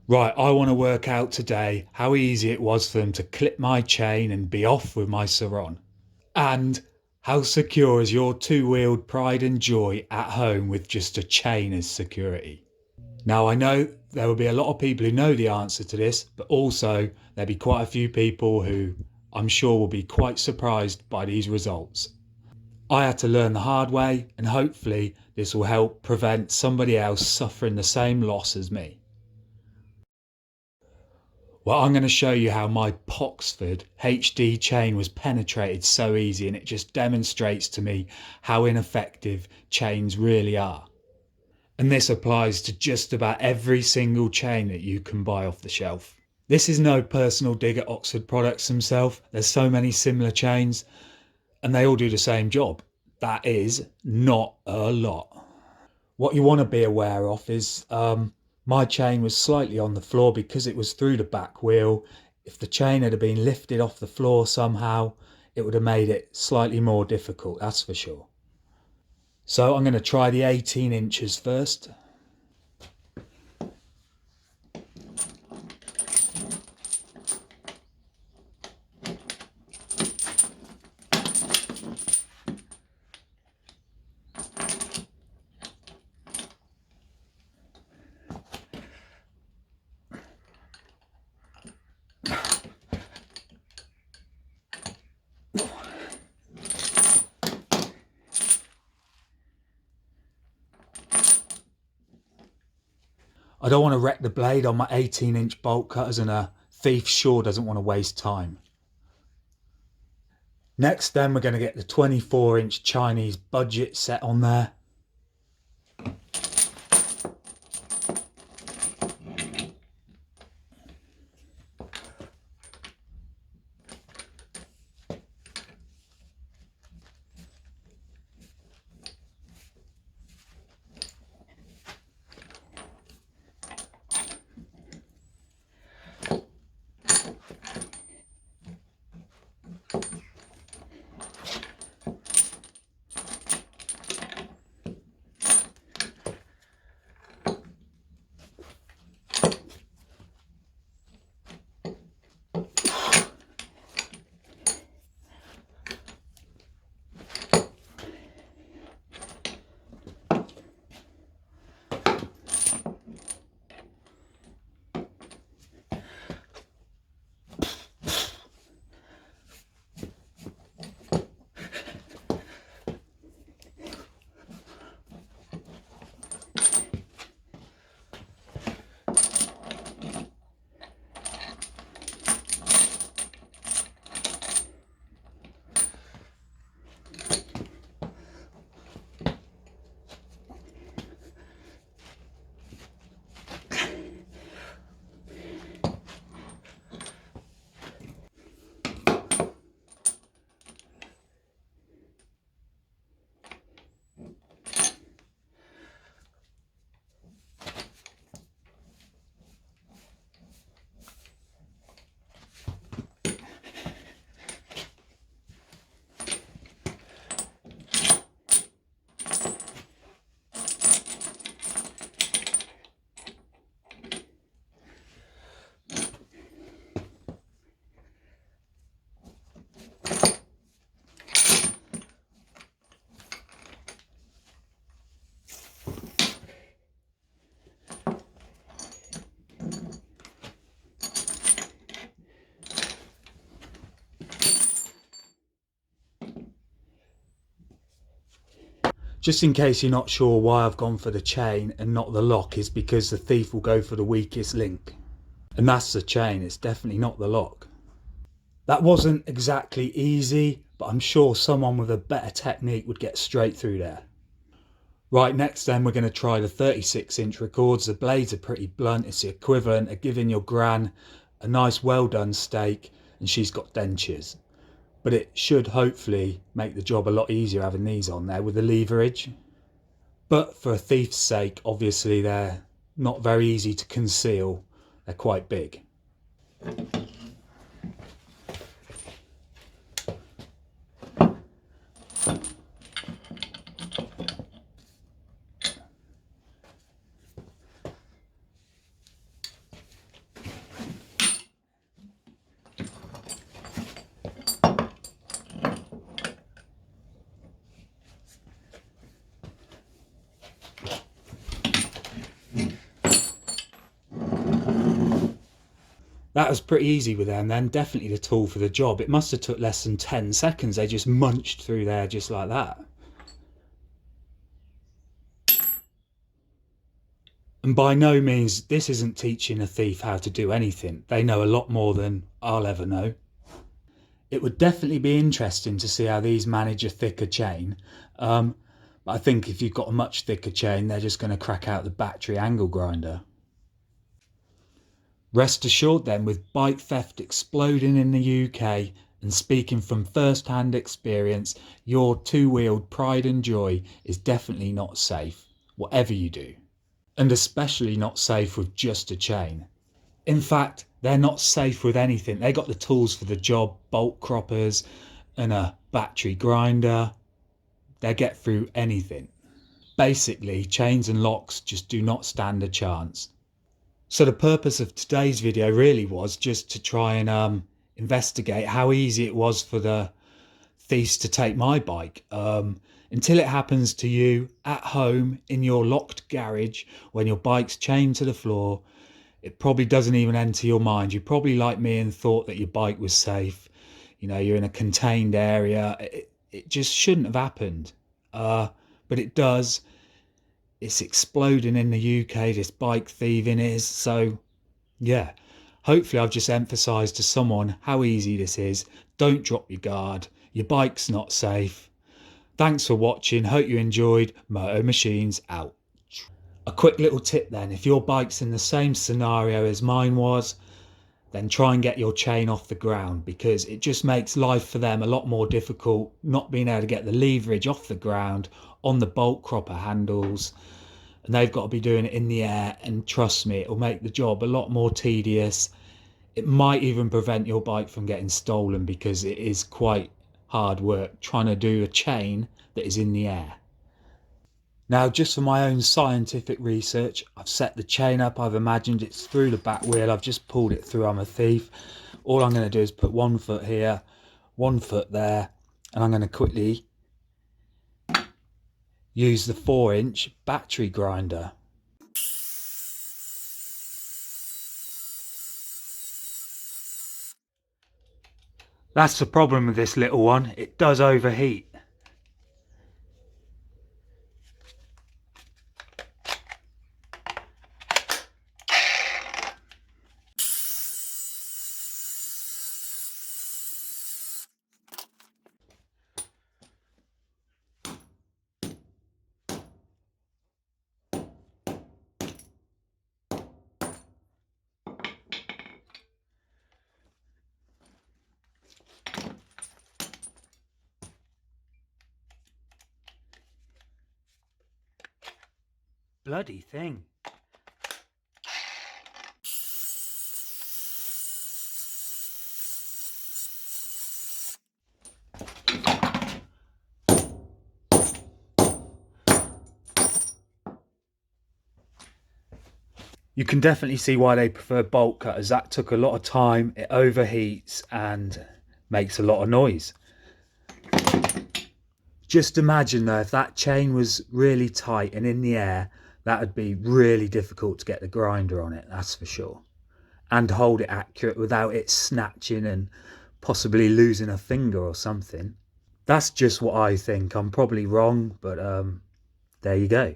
Right, I want to work out today how easy it was for them to clip my chain and be off with my surron. And how secure is your two-wheeled pride and joy at home with just a chain as security? Now, I know there will be a lot of people who know the answer to this, but also there'll be quite a few people who I'm sure will be quite surprised by these results. I had to learn the hard way, and hopefully this will help prevent somebody else suffering the same loss as me. Well, I'm going to show you how my Poxford HD chain was penetrated so easy, and it just demonstrates to me how ineffective chains really are. And this applies to just about every single chain that you can buy off the shelf. This is no personal dig at Oxford products themselves. There's so many similar chains and they all do the same job. That is not a lot. What you want to be aware of is my chain was slightly on the floor because it was through the back wheel. If the chain had been lifted off the floor somehow, it would have made it slightly more difficult, that's for sure. So I'm going to try the 18 inches first. I don't want to wreck the blade on my 18-inch bolt cutters, and a thief sure doesn't want to waste time. Next then we're going to get the 24-inch Chinese budget set on there. Just in case you're not sure why I've gone for the chain and not the lock, is because the thief will go for the weakest link. And that's the chain, it's definitely not the lock. That wasn't exactly easy, but I'm sure someone with a better technique would get straight through there. Right, next then we're going to try the 36-inch records. The blades are pretty blunt. It's the equivalent of giving your gran a nice well done steak and she's got dentures. But it should hopefully make the job a lot easier having these on there with the leverage. But for a thief's sake, obviously they're not very easy to conceal. They're quite big. That was pretty easy with them then, definitely the tool for the job. It must have took less than 10 seconds. They just munched through there just like that. And by no means, this isn't teaching a thief how to do anything. They know a lot more than I'll ever know. It would definitely be interesting to see how these manage a thicker chain. But I think if you've got a much thicker chain, they're just going to crack out the battery angle grinder. Rest assured then, with bike theft exploding in the UK, and speaking from first-hand experience, your two-wheeled pride and joy is definitely not safe, whatever you do. And especially not safe with just a chain. In fact, they're not safe with anything. They got the tools for the job, bolt croppers and a battery grinder. They get through anything. Basically, chains and locks just do not stand a chance. So the purpose of today's video really was just to try and investigate how easy it was for the thieves to take my bike. Until it happens to you at home in your locked garage when your bike's chained to the floor, it probably doesn't even enter your mind. You're probably like me and thought that your bike was safe. You know, you're in a contained area. It just shouldn't have happened. But it does. It's exploding in the UK, this bike thieving is. So, yeah, hopefully I've just emphasised to someone how easy this is. Don't drop your guard. Your bike's not safe. Thanks for watching. Hope you enjoyed. Moto Machines out. A quick little tip then, if your bike's in the same scenario as mine was, then try and get your chain off the ground, because it just makes life for them a lot more difficult not being able to get the leverage off the ground on the bolt cropper handles, and they've got to be doing it in the air, and trust me, it will make the job a lot more tedious. It might even prevent your bike from getting stolen, because it is quite hard work trying to do a chain that is in the air. Now, just for my own scientific research, I've set the chain up. I've imagined it's through the back wheel. I've just pulled it through. I'm a thief. All I'm going to do is put 1 foot here, 1 foot there, and I'm going to quickly use the 4-inch battery grinder. That's the problem with this little one. It does overheat. Bloody thing. You can definitely see why they prefer bolt cutters. That took a lot of time, it overheats and makes a lot of noise. Just imagine though, if that chain was really tight and in the air, that would be really difficult to get the grinder on it, that's for sure. And hold it accurate without it snatching and possibly losing a finger or something. That's just what I think. I'm probably wrong, but there you go.